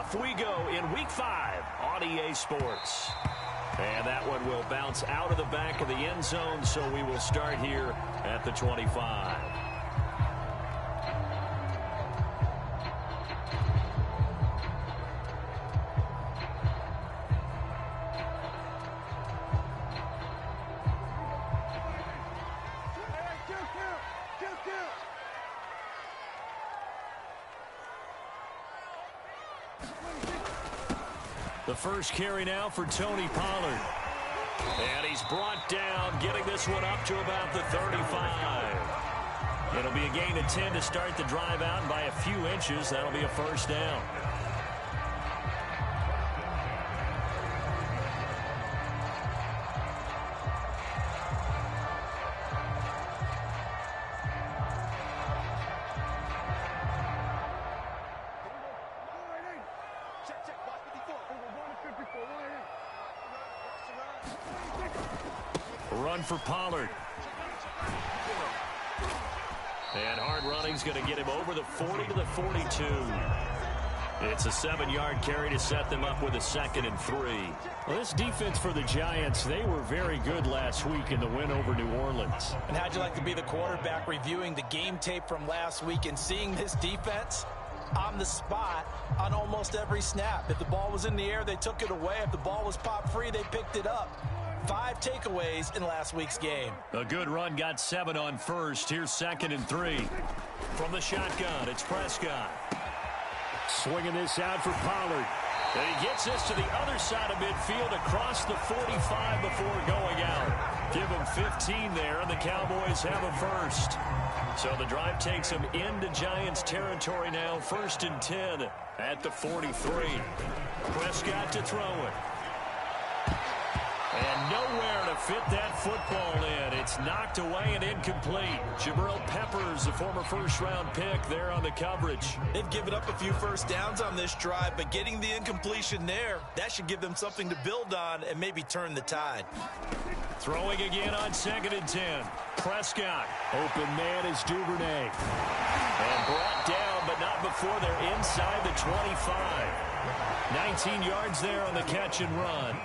off we go in Week 5 on EA Sports. And that one will bounce out of the back of the end zone, so we will start here at the 25. The first carry now for Tony Pollard. And he's brought down, getting this one up to about the 35. It'll be a gain of 10 to start the drive out, and by a few inches, that'll be a first down. Run for Pollard. And hard running's going to get him over the 40 to the 42. It's a 7-yard carry to set them up with a 2nd and 3. Well, this defense for the Giants, they were very good last week in the win over New Orleans. And how'd you like to be the quarterback reviewing the game tape from last week and seeing this defense on the spot on almost every snap? If the ball was in the air, they took it away. If the ball was pop free, they picked it up. 5 takeaways in last week's game. A good run, got 7 on first. Here's 2nd and 3. From the shotgun, it's Prescott. Swinging this out for Pollard. And he gets this to the other side of midfield across the 45 before going out. Give him 15 there, and the Cowboys have a first. So the drive takes them into Giants territory now. 1st and 10 at the 43. Prescott to throw it. And nowhere to fit that football in. It's knocked away and incomplete. Jabril Peppers, the former first-round pick, there on the coverage. They've given up a few first downs on this drive, but getting the incompletion there, that should give them something to build on and maybe turn the tide. Throwing again on 2nd and 10. Prescott. Open man is Duvernay. And brought down, but not before they're inside the 25. 19 yards there on the catch and run.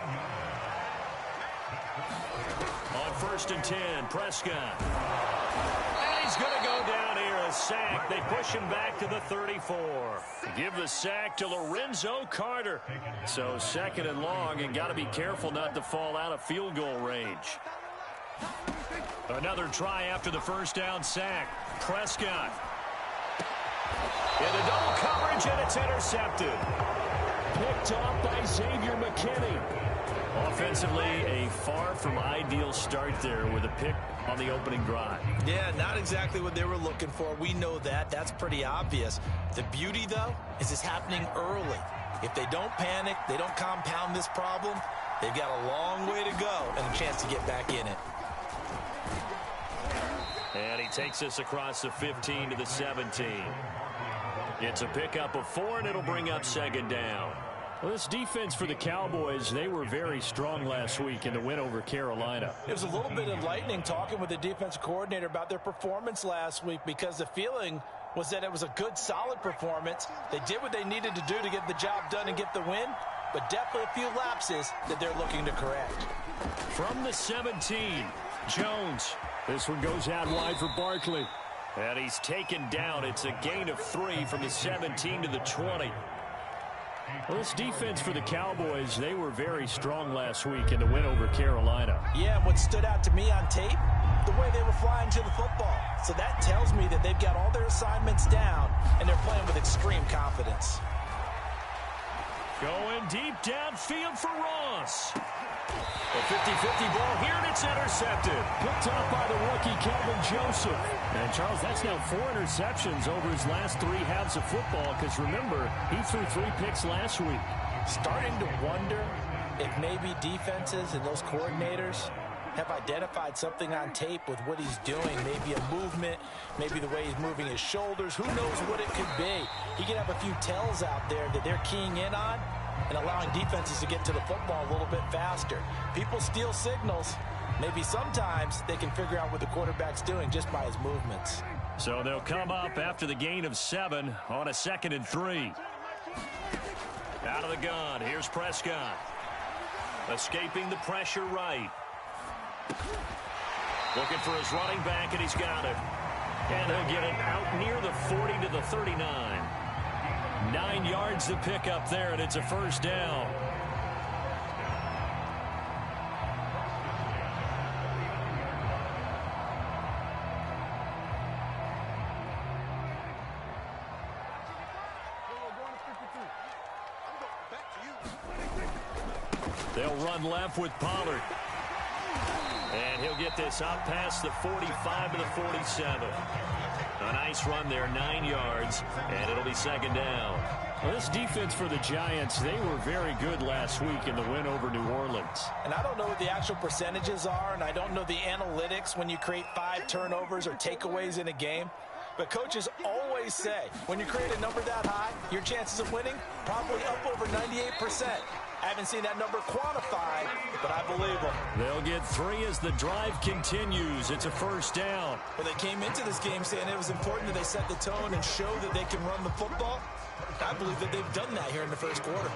On 1st and 10, Prescott. And he's going to go down here, a sack. They push him back to the 34. Give the sack to Lorenzo Carter. So 2nd and long, and got to be careful not to fall out of field goal range. Another try after the first down sack. Prescott. Into double coverage, and it's intercepted. Picked off by Xavier McKinney. Offensively, a far from ideal start there with a pick on the opening drive. Yeah, not exactly what they were looking for. We know that. That's pretty obvious. The beauty, though, is it's happening early. If they don't panic, they don't compound this problem, they've got a long way to go and a chance to get back in it. And he takes us across the 15 to the 17. It's a pickup of 4, and it'll bring up 2nd down. Well, this defense for the Cowboys, they were very strong last week in the win over Carolina. It was a little bit enlightening talking with the defensive coordinator about their performance last week, because the feeling was that it was a good, solid performance. They did what they needed to do to get the job done and get the win, but definitely a few lapses that they're looking to correct. From the 17, Jones. This one goes out wide for Barkley. And he's taken down. It's a gain of 3 from the 17 to the 20. Well, this defense for the Cowboys, they were very strong last week in the win over Carolina. Yeah, and what stood out to me on tape, the way they were flying to the football. So that tells me that they've got all their assignments down, and they're playing with extreme confidence. Going deep downfield for Ross. A 50-50 ball here, and it's intercepted. Picked off by the rookie, Kelvin Joseph. And, Charles, that's now 4 interceptions over his last 3 halves of football, because, remember, he threw 3 picks last week. Starting to wonder if maybe defenses and those coordinators have identified something on tape with what he's doing. Maybe a movement, maybe the way he's moving his shoulders. Who knows what it could be? He could have a few tells out there that they're keying in on and allowing defenses to get to the football a little bit faster. People steal signals. Maybe sometimes they can figure out what the quarterback's doing just by his movements. So they'll come up after the gain of 7 on a 2nd and 3. Out of the gun, here's Prescott. Escaping the pressure right. Looking for his running back, and he's got it. And he'll get it out near the 40 to the 39. 9 yards to pick up there, and it's a first down. They'll run left with Pollard. And he'll get this out past the 45 to the 47. A nice run there, 9 yards, and it'll be second down. Well, this defense for the Giants, they were very good last week in the win over New Orleans. And I don't know what the actual percentages are, and I don't know the analytics when you create 5 turnovers or takeaways in a game. But coaches always say, when you create a number that high, your chances of winning probably up over 98%. I haven't seen that number quantified, but I believe them. They'll get 3 as the drive continues. It's a first down. Well, they came into this game saying it was important that they set the tone and show that they can run the football. I believe that they've done that here in the first quarter.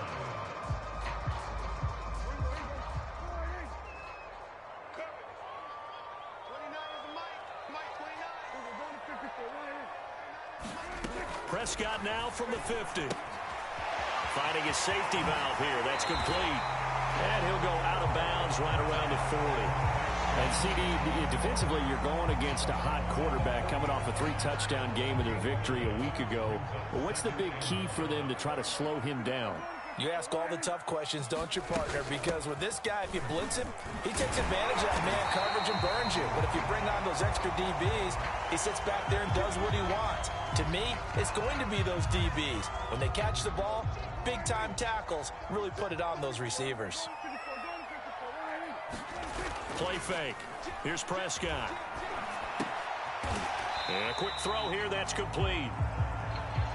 Prescott now from the 50. Finding his safety valve here. That's complete. And he'll go out of bounds right around the 40. And CD, defensively, you're going against a hot quarterback coming off a 3-touchdown game in their victory a week ago. But what's the big key for them to try to slow him down? You ask all the tough questions, don't you, partner? Because with this guy, if you blitz him, he takes advantage of that man coverage and burns you. But if you bring on those extra DBs, he sits back there and does what he wants. To me, it's going to be those DBs. When they catch the ball, big-time tackles really put it on those receivers. Play fake. Here's Prescott. And a quick throw here, that's complete.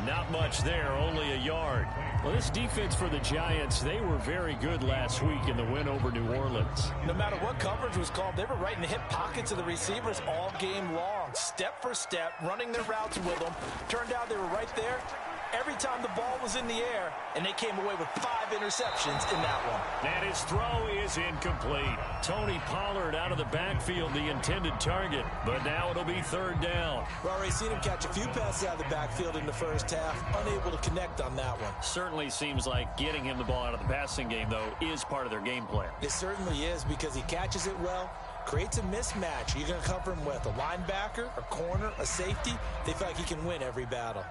Not much there, only a yard. Well, this defense for the Giants, they were very good last week in the win over New Orleans. No matter what coverage was called, they were right in the hip pockets of the receivers all game long. Step for step, running their routes with them. Turned out they were right there every time the ball was in the air, and they came away with 5 interceptions in that one. And his throw is incomplete. Tony Pollard out of the backfield, the intended target, but now it'll be third down. We've already seen him catch a few passes out of the backfield in the first half, unable to connect on that one. Certainly seems like getting him the ball out of the passing game, though, is part of their game plan. It certainly is, because he catches it well, creates a mismatch. You're going to cover him with a linebacker, a corner, a safety. They feel like he can win every battle.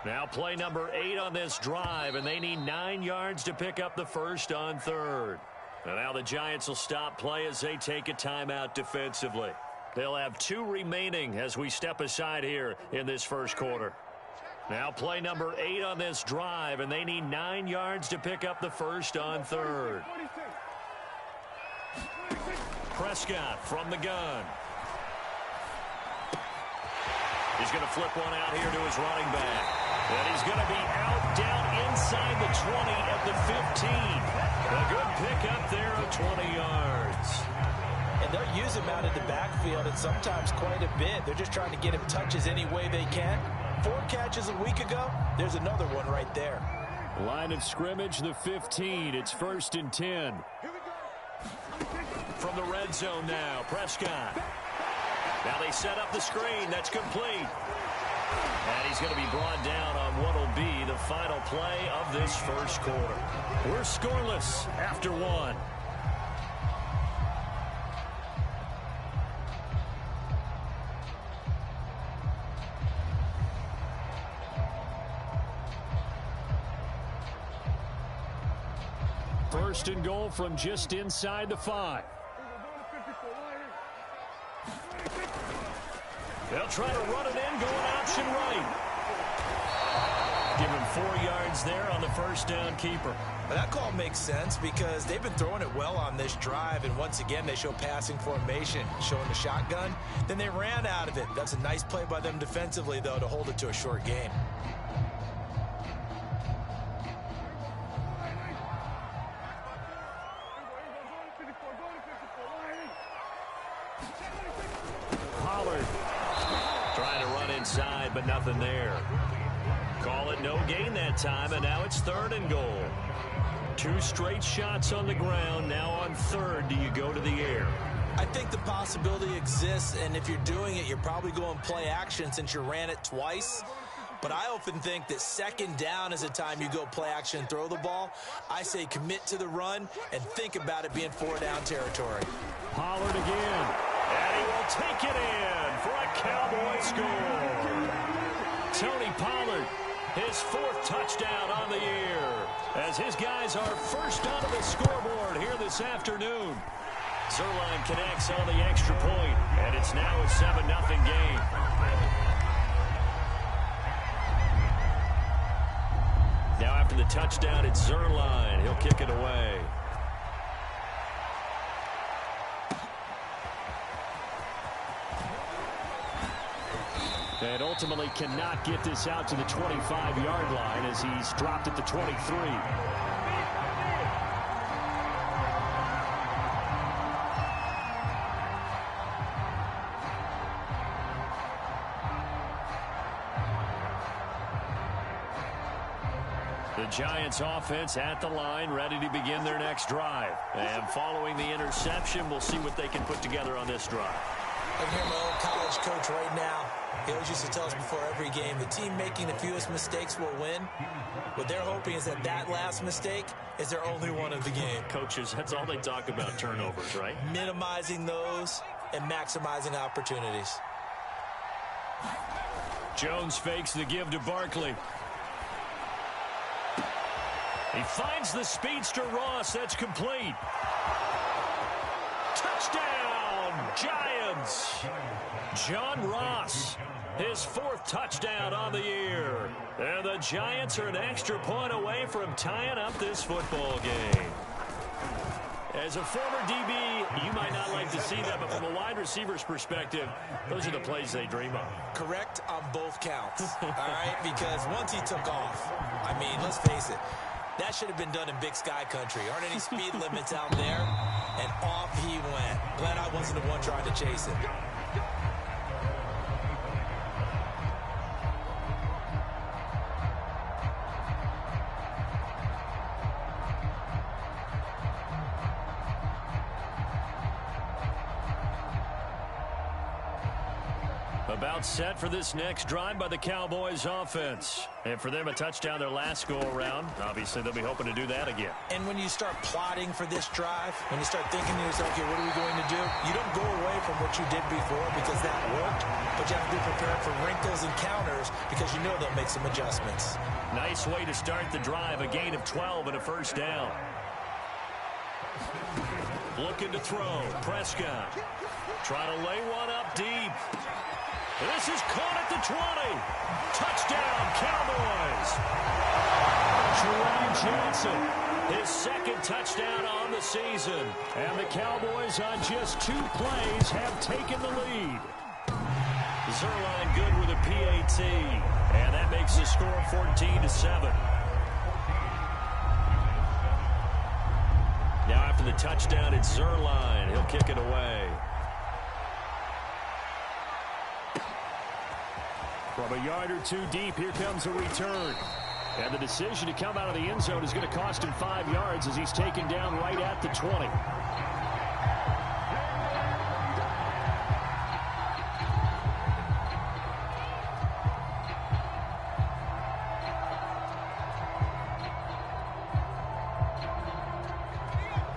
Now play number 8 on this drive, and they need 9 yards to pick up the first on third. And now the Giants will stop play as they take a timeout defensively. They'll have 2 remaining as we step aside here in this first quarter. Now play number 8 on this drive, and they need 9 yards to pick up the first on third. Prescott from the gun. He's going to flip one out here to his running back. And he's going to be out down inside the 20 at the 15. A good pickup there of 20 yards. And they'll use him out in the backfield, and sometimes quite a bit. They're just trying to get him touches any way they can. 4 catches a week ago. There's another one right there. Line of scrimmage, the 15. It's 1st and 10. From the red zone now, Prescott. Now they set up the screen. That's complete. And he's going to be brought down on what will be the final play of this first quarter. We're scoreless after 1. First and goal from just inside the 5. They'll try to run it in, going option right. Give him 4 yards there on the first down keeper. Well, that call makes sense because they've been throwing it well on this drive, and once again they show passing formation, showing the shotgun. Then they ran out of it. That's a nice play by them defensively, though, to hold it to a short game. Pollard trying to run inside, but nothing there. Call it no gain that time, and now it's 3rd and goal. 2 straight shots on the ground. Now on 3rd, do you go to the air? I think the possibility exists, and if you're doing it, you're probably going play action since you ran it twice. But I often think that 2nd down is a time you go play action and throw the ball. I say commit to the run and think about it being 4-down territory. Pollard again, and he will take it in for a Cowboy score. Tony Pollard, his 4th touchdown on the year, as his guys are first onto the scoreboard here this afternoon. Zuerlein connects on the extra point, and it's now a 7-0 game. Now after the touchdown, it's Zuerlein. He'll kick it away. And ultimately cannot get this out to the 25-yard line as he's dropped at the 23. The Giants offense at the line, ready to begin their next drive. And following the interception, we'll see what they can put together on this drive. I can hear my old college coach right now. He always used to tell us before every game, the team making the fewest mistakes will win. What they're hoping is that that last mistake is their only one of the game. Coaches, that's all they talk about, turnovers, right? Minimizing those and maximizing opportunities. Jones fakes the give to Barkley. He finds the speedster Ross. That's complete. Touchdown, Giants. John Ross, his 4th touchdown on the year. And the Giants are an extra point away from tying up this football game. As a former DB, you might not like to see that, but from a wide receiver's perspective, those are the plays they dream of. Correct on both counts, all right? Because once he took off, I mean, let's face it, that should have been done in Big Sky country. Aren't any speed limits out there? And off he went. Glad I wasn't the one trying to chase it. About set for this next drive by the Cowboys offense. And for them, a touchdown their last go-around. Obviously, they'll be hoping to do that again. And when you start plotting for this drive, when you start thinking to yourself, okay, what are we going to do? You don't go away from what you did before because that worked, but you have to be prepared for wrinkles and counters because you know they'll make some adjustments. Nice way to start the drive, a gain of 12 and a 1st down. Looking to throw, Prescott. Trying to lay one up deep. This is caught at the 20. Touchdown, Cowboys. Jerome Johnson, his 2nd touchdown on the season. And the Cowboys on just 2 plays have taken the lead. Zuerlein good with a PAT. And that makes the score 14-7. Now after the touchdown, it's Zuerlein. He'll kick it away. From a yard or 2 deep, here comes a return. And the decision to come out of the end zone is going to cost him 5 yards as he's taken down right at the 20.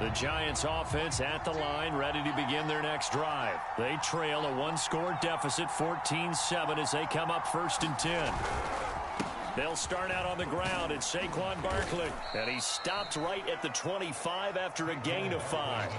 The Giants offense at the line, ready to begin their next drive. They trail a 1-score deficit, 14-7, as they come up 1st and 10. They'll start out on the ground. It's Saquon Barkley, and he stopped right at the 25 after a gain of 5.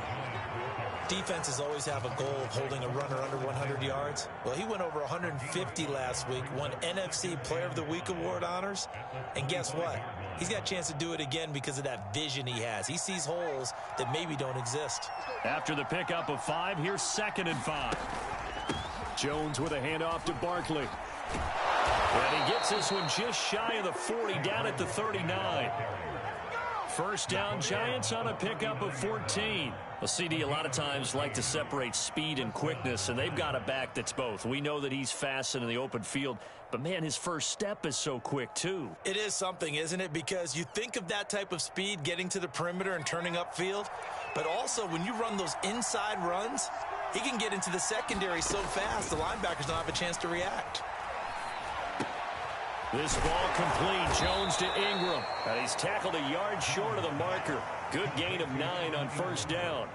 Defenses always have a goal of holding a runner under 100 yards. Well, he went over 150 last week, won NFC Player of the Week award honors. And guess what? He's got a chance to do it again because of that vision he has. He sees holes that maybe don't exist. After the pickup of 5, here's 2nd and 5. Jones with a handoff to Barkley. And he gets this one just shy of the 40, down at the 39. First down, Giants on a pickup of 14. Well, CD, a lot of times like to separate speed and quickness, and they've got a back that's both. We know that he's fast in the open field, but, man, his first step is so quick, too. It is something, isn't it? Because you think of that type of speed getting to the perimeter and turning upfield, but also when you run those inside runs, he can get into the secondary so fast the linebackers don't have a chance to react. This ball complete. Jones to Ingram. And he's tackled a yard short of the marker. Good gain of 9 on first down.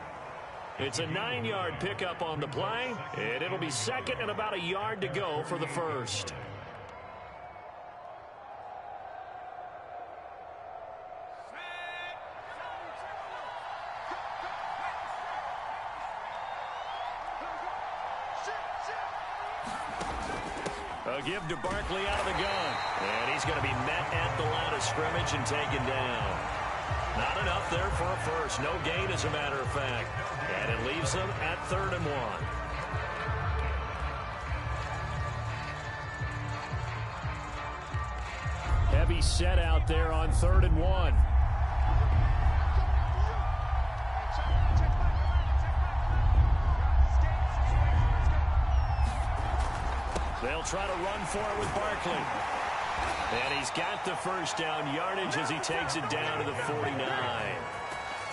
It's a 9-yard pickup on the play, and it'll be second and about a yard to go for the first. A give to Barkley out of the gun. And he's going to be met at the line of scrimmage and taken down. Not enough there for a first. No gain, as a matter of fact. And it leaves them at 3rd and 1. Heavy set out there on 3rd and 1. They'll try to run for it with Barkley. And he's got the first down yardage as he takes it down to the 49.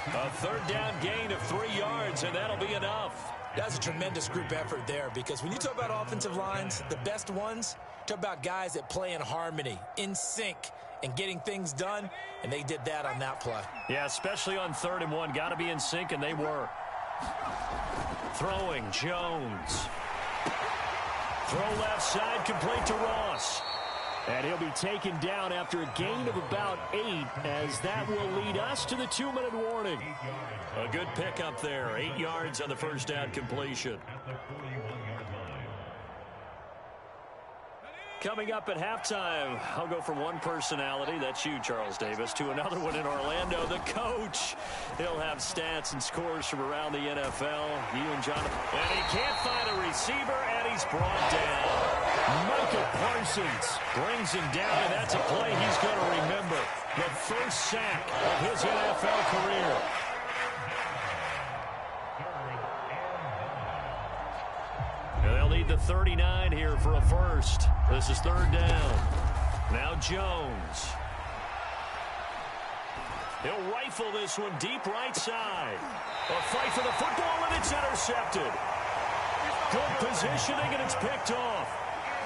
A 3rd down gain of 3 yards, and that'll be enough. That's a tremendous group effort there, because when you talk about offensive lines, the best ones, talk about guys that play in harmony, in sync, and getting things done, and they did that on that play. Yeah, especially on 3rd and 1. Got to be in sync, and they were. Throwing, Jones. Throw left side, complete to Ross. And he'll be taken down after a gain of about 8, as that will lead us to the 2-minute warning. A good pickup there, 8 yards on the first down completion. Coming up at halftime, I'll go from one personality, that's you, Charles Davis, to another one in Orlando, the coach. He'll have stats and scores from around the NFL. You and Jonathan. And he can't find a receiver, and he's brought down. Michael Parsons brings him down, and that's a play he's going to remember. The first sack of his NFL career. They'll need the 39 here for a first. This is 3rd down. Now Jones. He'll rifle this one deep right side. A fight for the football, and it's intercepted. Good positioning, and it's picked off.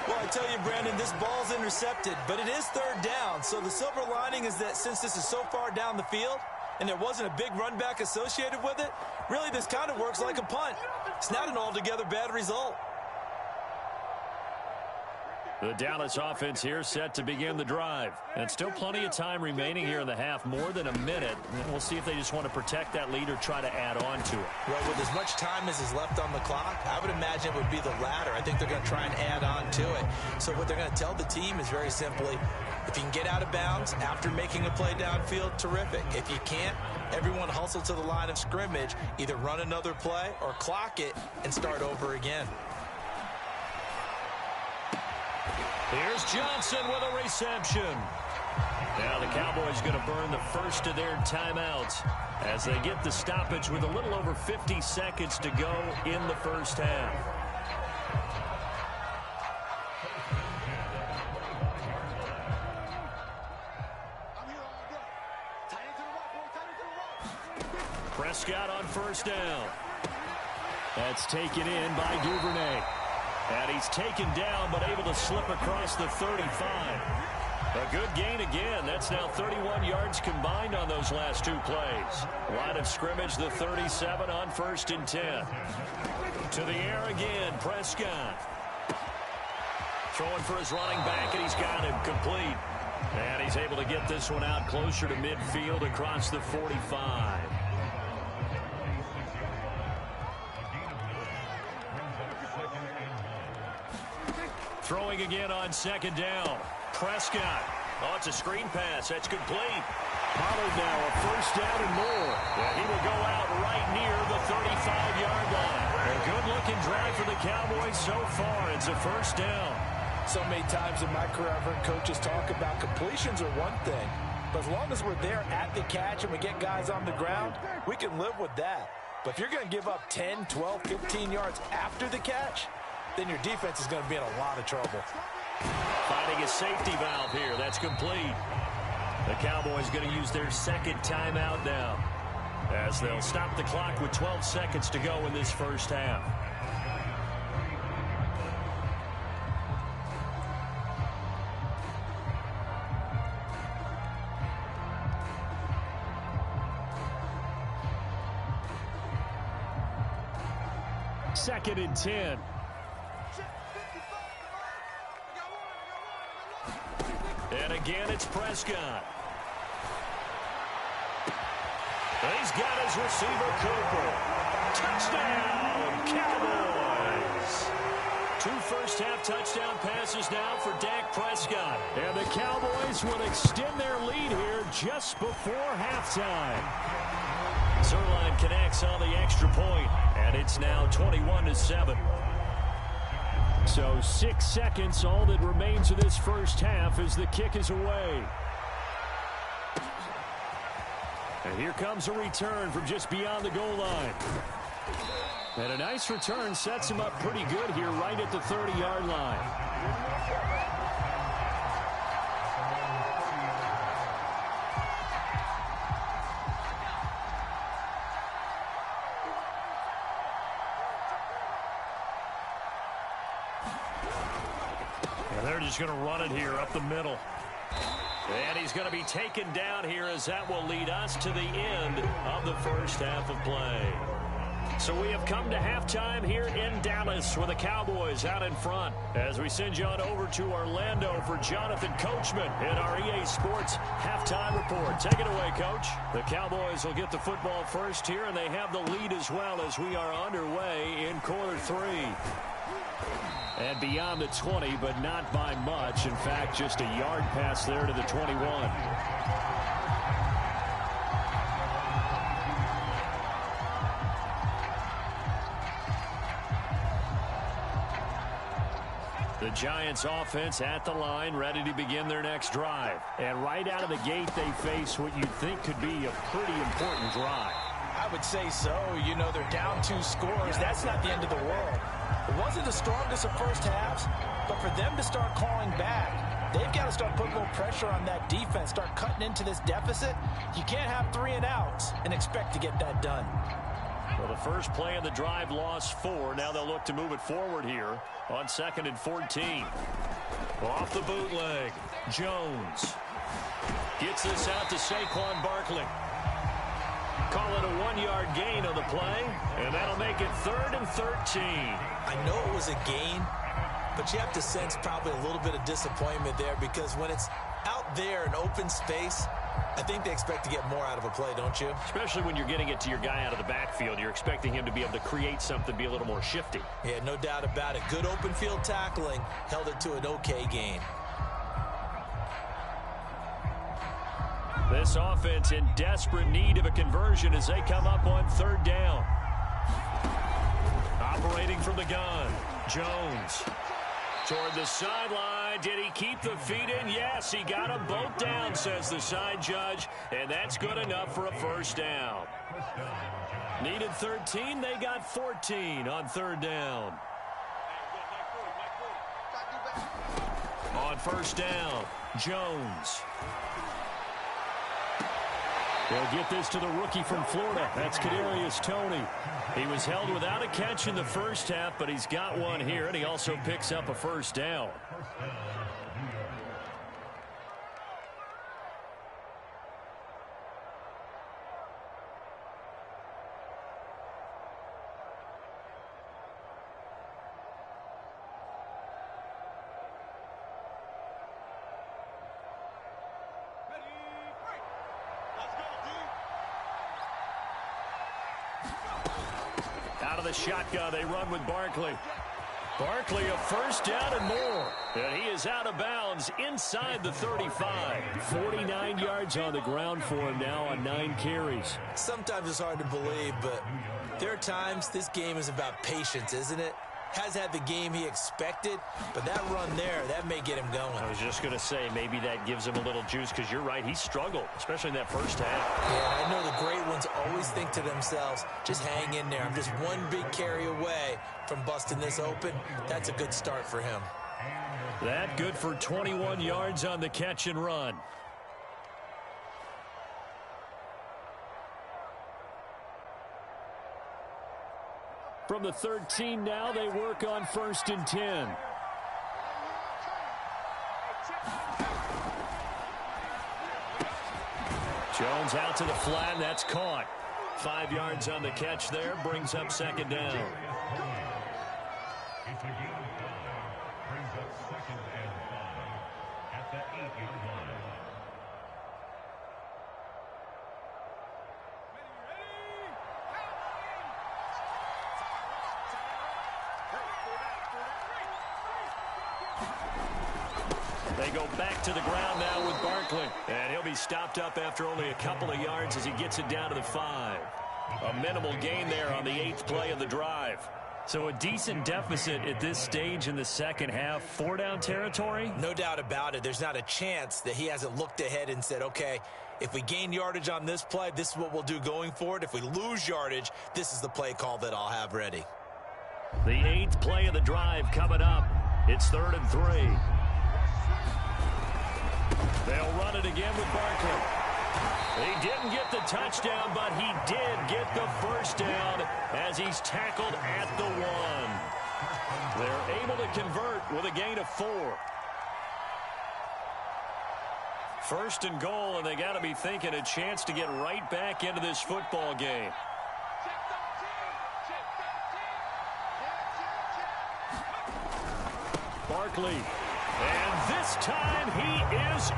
Well, I tell you, Brandon, this ball's intercepted, but it is 3rd down. So the silver lining is that since this is so far down the field and there wasn't a big run back associated with it, really this kind of works like a punt. It's not an altogether bad result. The Dallas offense here set to begin the drive. And still plenty of time remaining here in the half, more than a minute. And we'll see if they just want to protect that lead or try to add on to it. Well, with as much time as is left on the clock, I would imagine it would be the latter. I think they're going to try and add on to it. So what they're going to tell the team is very simply, if you can get out of bounds after making a play downfield, terrific. If you can't, everyone hustle to the line of scrimmage, either run another play or clock it and start over again. Here's Johnson with a reception. Now the Cowboys going to burn the first of their timeouts as they get the stoppage with a little over 50 seconds to go in the first half. Prescott on first down. That's taken in by Duvernay. And he's taken down, but able to slip across the 35. A good gain again. That's now 31 yards combined on those last 2 plays. Line of scrimmage, the 37 on 1st and 10. To the air again, Prescott. Throwing for his running back, and he's got him complete. And he's able to get this one out closer to midfield across the 45. Throwing again on 2nd down. Prescott. Oh, it's a screen pass. That's complete. Pollard now a first down and more. And he will go out right near the 35-yard line. A good-looking drive for the Cowboys so far. It's a first down. So many times in my career, I've heard coaches talk about completions are one thing, But as long as we're there at the catch and we get guys on the ground, we can live with that. But if you're going to give up 10, 12, 15 yards after the catch, then your defense is going to be in a lot of trouble. Finding a safety valve here. That's complete. The Cowboys going to use their second timeout now, as they'll stop the clock with 12 seconds to go in this first half. Second and 10. And again, it's Prescott. He's got his receiver, Cooper. Touchdown, Cowboys. 2 first-half touchdown passes now for Dak Prescott. And the Cowboys will extend their lead here just before halftime. Zerline connects on the extra point, and it's now 21-7. So 6 seconds, all that remains of this first half as the kick is away. And here comes a return from just beyond the goal line. And a nice return sets him up pretty good here right at the 30-yard line. And they're just going to run it here up the middle. And he's going to be taken down here, as that will lead us to the end of the first half of play. So we have come to halftime here in Dallas with the Cowboys out in front, as we send you on over to Orlando for Jonathan Coachman in our EA Sports halftime report. Take it away, Coach. The Cowboys will get the football first here, and they have the lead as well as we are underway in quarter 3. And beyond the 20, but not by much. In fact, just a yard pass there to the 21. The Giants offense at the line, ready to begin their next drive. And right out of the gate, they face what you'd think could be a pretty important drive. I would say so. You know, they're down 2 scores. That's not the end of the world. It wasn't the strongest of first halves, but for them to start calling back, they've got to start putting a little pressure on that defense, start cutting into this deficit. You can't have 3 and outs and expect to get that done. Well, the first play of the drive lost 4. Now they'll look to move it forward here on 2nd and 14. Off the bootleg, Jones gets this out to Saquon Barkley. Call it a 1-yard gain on the play, and that'll make it 3rd and 13. I know it was a gain, but you have to sense probably a little bit of disappointment there, because when it's out there in open space, I think they expect to get more out of a play, don't you? Especially when you're getting it to your guy out of the backfield. You're expecting him to be able to create something, be a little more shifty. Yeah, no doubt about it. Good open field tackling held it to an okay gain. This offense in desperate need of a conversion as they come up on 3rd down. Operating from the gun, Jones. Toward the sideline. Did he keep the feet in? Yes, he got them both down, says the side judge, and that's good enough for a first down. Needed 13. They got 14 on 3rd down. On 1st down, Jones. They'll get this to the rookie from Florida. That's Kadarius Toney. He was held without a catch in the first half, but he's got one here, and he also picks up a first down. Out of the shotgun, they run with Barkley. Barkley, a first down and more. And he is out of bounds inside the 35. 49 yards on the ground for him now on 9 carries. Sometimes it's hard to believe, but there are times this game is about patience, isn't it? has had the game he expected, but that run there, that may get him going. I was just going to say, maybe that gives him a little juice, because you're right, he struggled, especially in that first half. Yeah, I know the great ones always think to themselves, just hang in there. I'm just one big carry away from busting this open. That's a good start for him. That good for 21 yards on the catch and run. From the 13 now, they work on 1st and 10. Jones out to the flat, and that's caught. 5 yards on the catch there, brings up 2nd down. They go back to the ground now with Barkley. And he'll be stopped up after only a couple of yards as he gets it down to the 5. A minimal gain there on the 8th play of the drive. So a decent deficit at this stage in the second half. 4-down territory? No doubt about it. There's not a chance that he hasn't looked ahead and said, okay, if we gain yardage on this play, this is what we'll do going forward. If we lose yardage, this is the play call that I'll have ready. The 8th play of the drive coming up. It's 3rd and 3. They'll run it again with Barkley. He didn't get the touchdown, but he did get the first down as he's tackled at the 1. They're able to convert with a gain of 4. 1st and goal, and they got to be thinking a chance to get right back into this football game. Barkley. And this time he is in.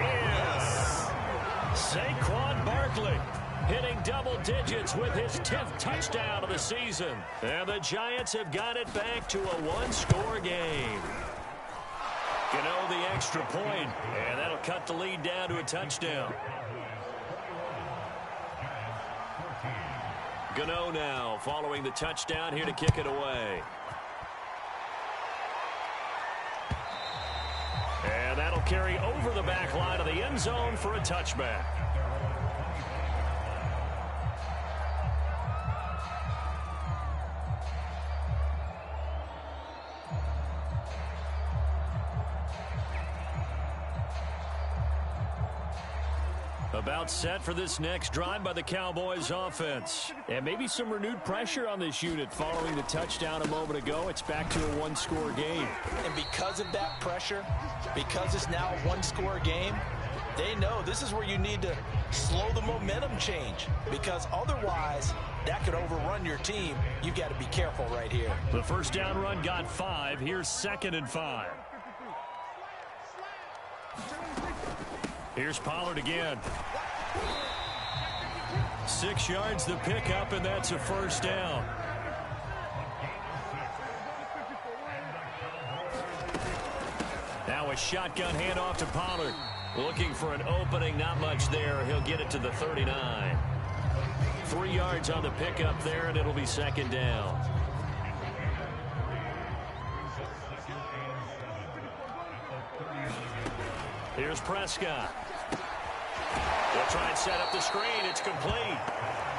Saquon Barkley hitting double digits with his 10th touchdown of the season. And the Giants have got it back to a 1-score game. Gano the extra point, and that'll cut the lead down to a touchdown. Gano now following the touchdown here to kick it away. And that'll carry over the back line of the end zone for a touchback. About set for this next drive by the Cowboys offense. And maybe some renewed pressure on this unit following the touchdown a moment ago. It's back to a 1-score game. And because of that pressure, because it's now a 1-score game, they know this is where you need to slow the momentum change, because otherwise that could overrun your team. You've got to be careful right here. The first down run got 5. Here's 2nd and 5. Here's Pollard again. 6 yards the pickup, and that's a first down. Now a shotgun handoff to Pollard. Looking for an opening, not much there. He'll get it to the 39. 3 yards on the pickup there, and it'll be 2nd down. Here's Prescott. They'll try and set up the screen. It's complete.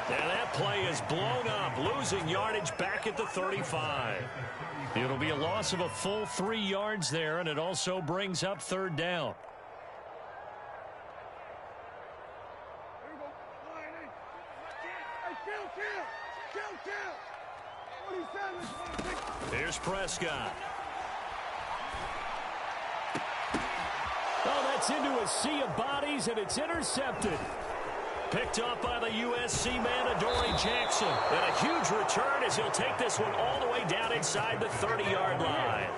And that play is blown up, losing yardage back at the 35. It'll be a loss of a full 3 yards there, and it also brings up 3rd down. Here's Prescott. Oh, that's into a sea of bodies, and it's intercepted. Picked up by the USC man, Adoree Jackson. And a huge return as he'll take this one all the way down inside the 30-yard line.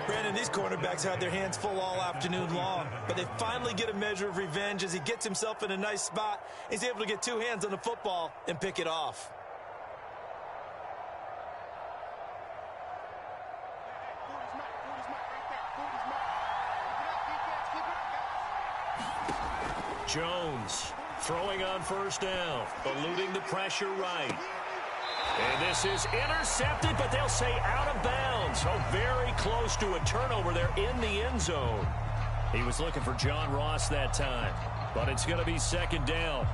Brandon, these cornerbacks had their hands full all afternoon long, but they finally get a measure of revenge as he gets himself in a nice spot. He's able to get 2 hands on the football and pick it off. Jones throwing on first down, eluding the pressure right. And this is intercepted, but they'll say out of bounds. Oh, very close to a turnover there in the end zone. He was looking for John Ross that time, but it's going to be second down.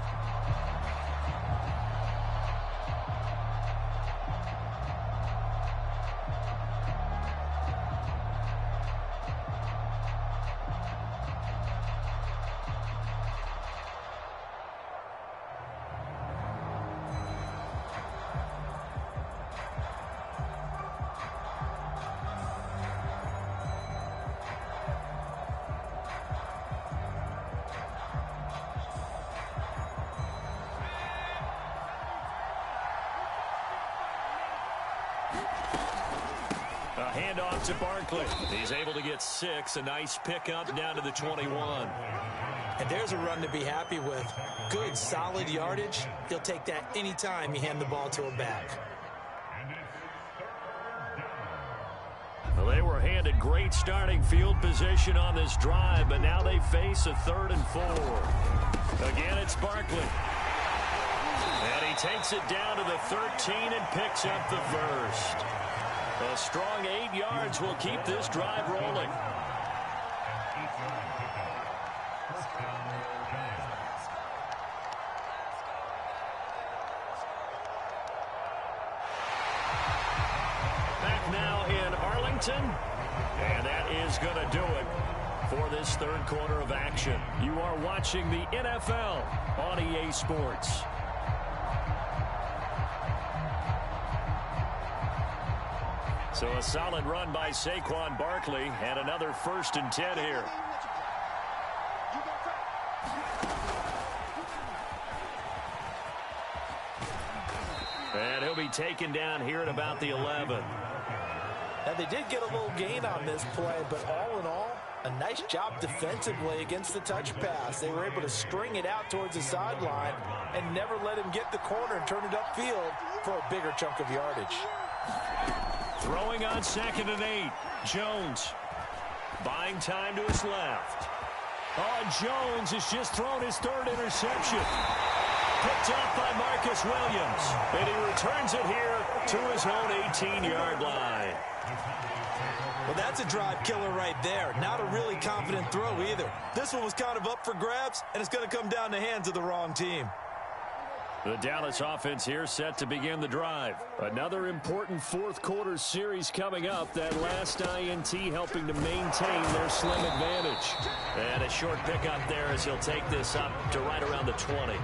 A handoff to Barkley. He's able to get 6. A nice pickup down to the 21. And there's a run to be happy with. Good, solid yardage. He'll take that anytime you hand the ball to a back. Well, they were handed great starting field position on this drive, but now they face a 3rd and 4. Again, it's Barkley. And he takes it down to the 13 and picks up the first. A strong 8 yards will keep this drive rolling. Back now in Arlington, and that is going to do it for this 3rd quarter of action. You are watching the NFL on EA Sports. So a solid run by Saquon Barkley and another 1st and 10 here. And he'll be taken down here at about the 11. Now, they did get a little gain on this play, but all in all, a nice job defensively against the touch pass. They were able to string it out towards the sideline and never let him get the corner and turn it upfield for a bigger chunk of yardage. Throwing on 2nd and 8. Jones buying time to his left. Oh, Jones has just thrown his 3rd interception. Picked up by Marcus Williams. And he returns it here to his own 18-yard line. Well, that's a drive killer right there. Not a really confident throw either. This one was kind of up for grabs, and it's going to come down the hands of the wrong team. The Dallas offense here set to begin the drive. Another important 4th quarter series coming up. That last INT helping to maintain their slim advantage. And a short pickup there as he'll take this up to right around the 20.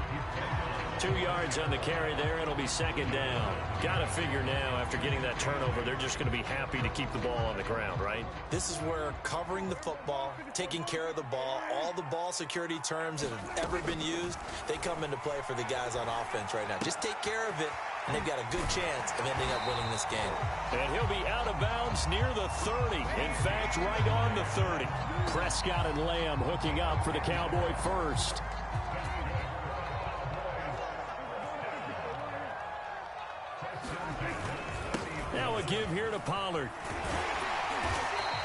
2 yards on the carry there. It'll be 2nd down. Got to figure now, after getting that turnover, they're just going to be happy to keep the ball on the ground, right? This is where covering the football, taking care of the ball, all the ball security terms that have ever been used, they come into play for the guys on offense right now. Just take care of it, and they've got a good chance of ending up winning this game. And he'll be out of bounds near the 30. In fact, right on the 30. Prescott and Lamb hooking up for the Cowboy first. Now a give here to Pollard.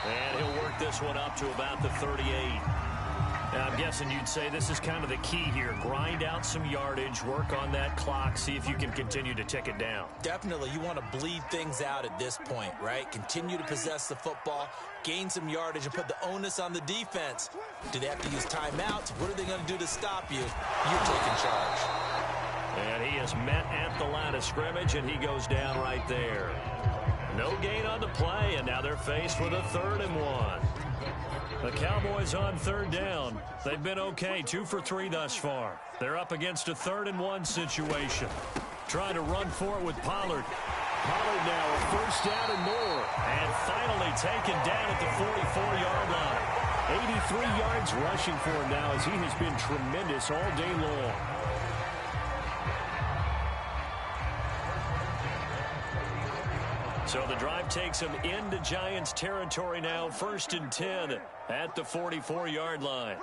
And he'll work this one up to about the 38. Now, I'm guessing you'd say this is kind of the key here. Grind out some yardage, work on that clock, see if you can continue to tick it down. Definitely. You want to bleed things out at this point, right? Continue to possess the football, gain some yardage, and put the onus on the defense. Do they have to use timeouts? What are they going to do to stop you? You're taking charge. And he is met at the line of scrimmage, and he goes down right there. No gain on the play, and now they're faced with a 3rd and 1. The Cowboys on 3rd down. They've been okay, 2 for 3 thus far. They're up against a 3rd and 1 situation. Trying to run for it with Pollard. Pollard now a 1st down and more. And finally taken down at the 44-yard line. 83 yards rushing for him now as he has been tremendous all day long. So the drive takes him into Giants territory now. 1st and 10 at the 44-yard line.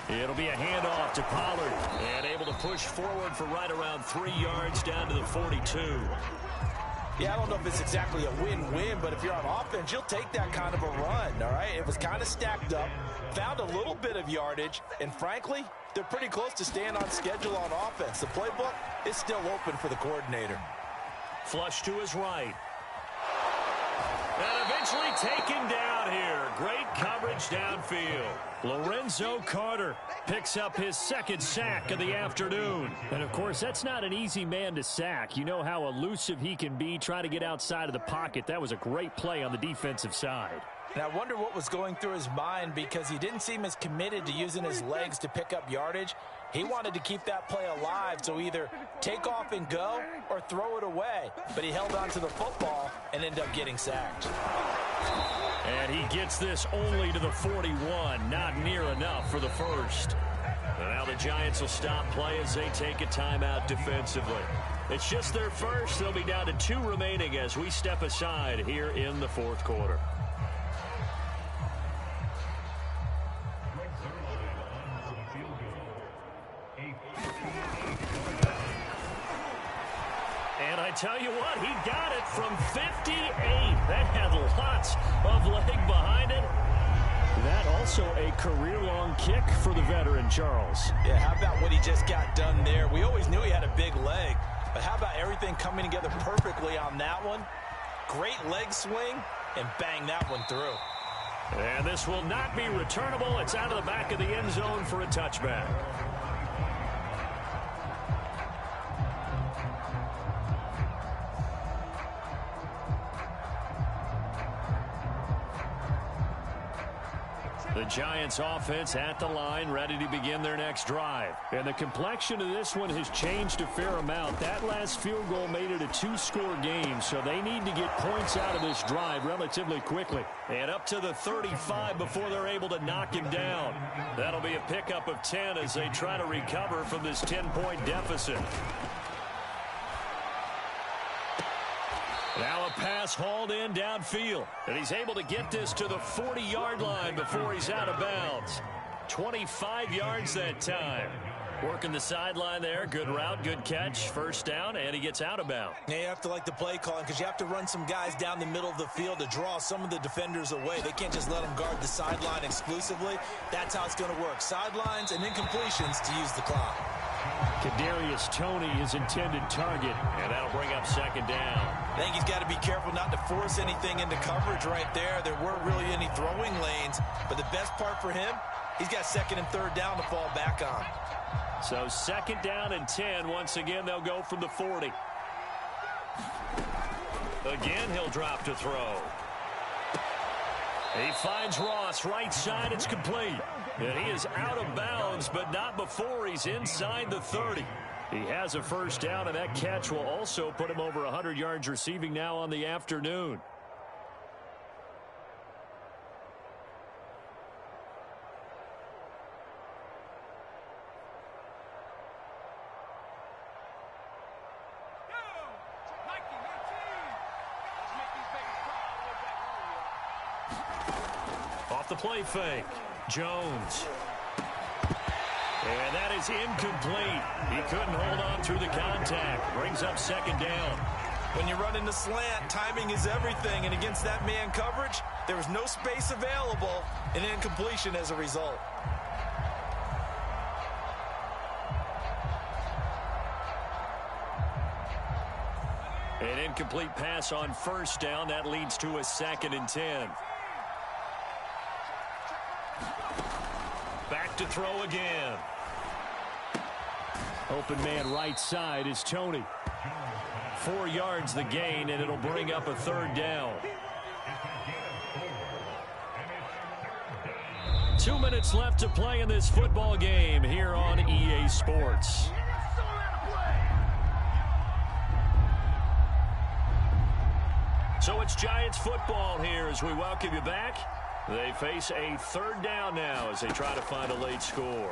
It'll be a handoff to Pollard. And able to push forward for right around 3 yards down to the 42. Yeah, I don't know if it's exactly a win-win, but if you're on offense, you'll take that kind of a run, all right? It was kind of stacked up, found a little bit of yardage, and frankly, they're pretty close to staying on schedule on offense. The playbook is still open for the coordinator. Flush to his right. And eventually taken down here. Great coverage downfield. Lorenzo Carter picks up his second sack of the afternoon. And, of course, that's not an easy man to sack. You know how elusive he can be, trying to get outside of the pocket. That was a great play on the defensive side. And I wonder what was going through his mind, because he didn't seem as committed to using his legs to pick up yardage. He wanted to keep that play alive, so either take off and go or throw it away. But he held on to the football and ended up getting sacked. And he gets this only to the 41, not near enough for the first. And now the Giants will stop play as they take a timeout defensively. It's just their first. They'll be down to 2 remaining as we step aside here in the fourth quarter. And I tell you what, he got it from 58. That had lots of leg behind it. That also a career-long kick for the veteran, Charles. Yeah, how about what he just got done there? We always knew he had a big leg, but how about everything coming together perfectly on that one? Great leg swing, and bang that one through. And this will not be returnable. It's out of the back of the end zone for a touchback. The Giants offense at the line, ready to begin their next drive. And the complexion of this one has changed a fair amount. That last field goal made it a 2-score game, so they need to get points out of this drive relatively quickly. And up to the 35 before they're able to knock him down. That'll be a pickup of 10 as they try to recover from this 10-point deficit. Now a pass hauled in downfield. And he's able to get this to the 40-yard line before he's out of bounds. 25 yards that time. Working the sideline there. Good route, good catch. First down, and he gets out of bounds. Yeah, you have to like the play calling, because you have to run some guys down the middle of the field to draw some of the defenders away. They can't just let them guard the sideline exclusively. That's how it's going to work. Sidelines and incompletions to use the clock. Kadarius Toney, his intended target. And that'll bring up second down. I think he's got to be careful not to force anything into coverage right there. There weren't really any throwing lanes, but the best part for him, he's got second and third down to fall back on. So second down and 10. Once again, they'll go from the 40. Again, he'll drop to throw. He finds Ross, right side, it's complete. And he is out of bounds, but not before he's inside the 30. He has a first down, and that catch will also put him over 100 yards receiving now on the afternoon. Off the play fake, Jones. And that is incomplete. He couldn't hold on through the contact. Brings up second down. When you run into slant, timing is everything. And against that man coverage, there was no space available, and incompletion as a result. An incomplete pass on first down. That leads to a second and 10. Back to throw again. Open man right side is Toney. 4 yards the gain, and it'll bring up a third down. 2 minutes left to play in this football game here on EA Sports. So it's Giants football here as we welcome you back. They face a third down now as they try to find a late score.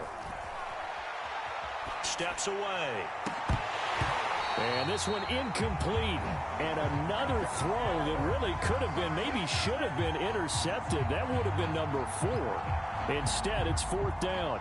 Steps away. And this one incomplete. And another throw that really could have been, maybe should have been intercepted. That would have been number 4. Instead, it's fourth down.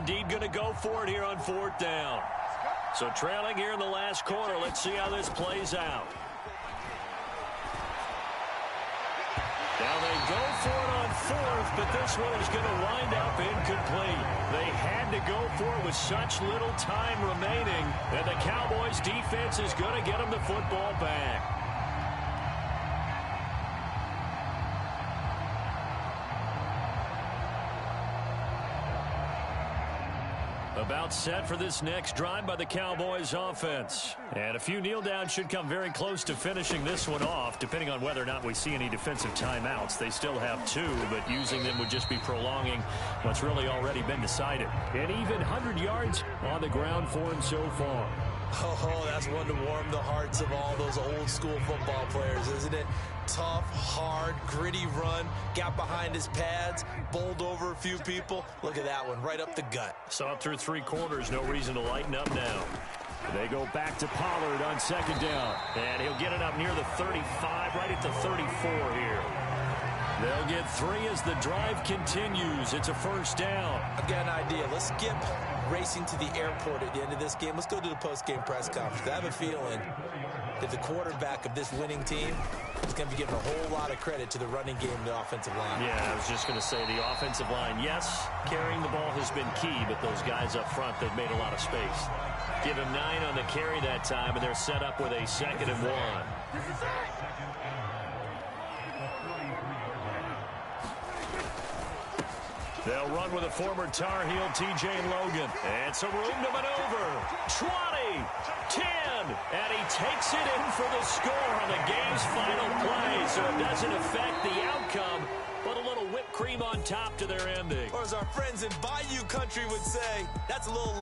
indeed going to go for it here on 4th down. So trailing here in the last quarter. Let's see how this plays out. Now they go for it on 4th, but this one is going to wind up incomplete. They had to go for it with such little time remaining, and the Cowboys defense is going to get them the football back. About set for this next drive by the Cowboys offense. And a few kneel downs should come very close to finishing this one off, depending on whether or not we see any defensive timeouts. They still have 2, but using them would just be prolonging what's really already been decided. And even 100 yards on the ground for him so far. Oh, that's one to warm the hearts of all those old school football players, isn't it? Tough, hard, gritty run, got behind his pads, bowled over a few people. Look at that one, right up the gut. Saw it through 3 quarters, no reason to lighten up now. They go back to Pollard on 2nd down. And he'll get it up near the 35, right at the 34 here. They'll get 3 as the drive continues. It's a 1st down. I've got an idea. Let's skip racing to the airport at the end of this game. Let's go to the post-game press conference. I have a feeling that the quarterback of this winning team is going to be giving a whole lot of credit to the running game and the offensive line. Yeah, I was just going to say the offensive line, yes, carrying the ball has been key, but those guys up front, they've made a lot of space. Give him 9 on the carry that time, and they're set up with a 2nd and 1. They'll run with a former Tar Heel, T.J. Logan. And some room to maneuver. 20, 10, and he takes it in for the score on the game's final play. So it doesn't affect the outcome, but a little whipped cream on top to their ending. Or as our friends in Bayou Country would say, that's a little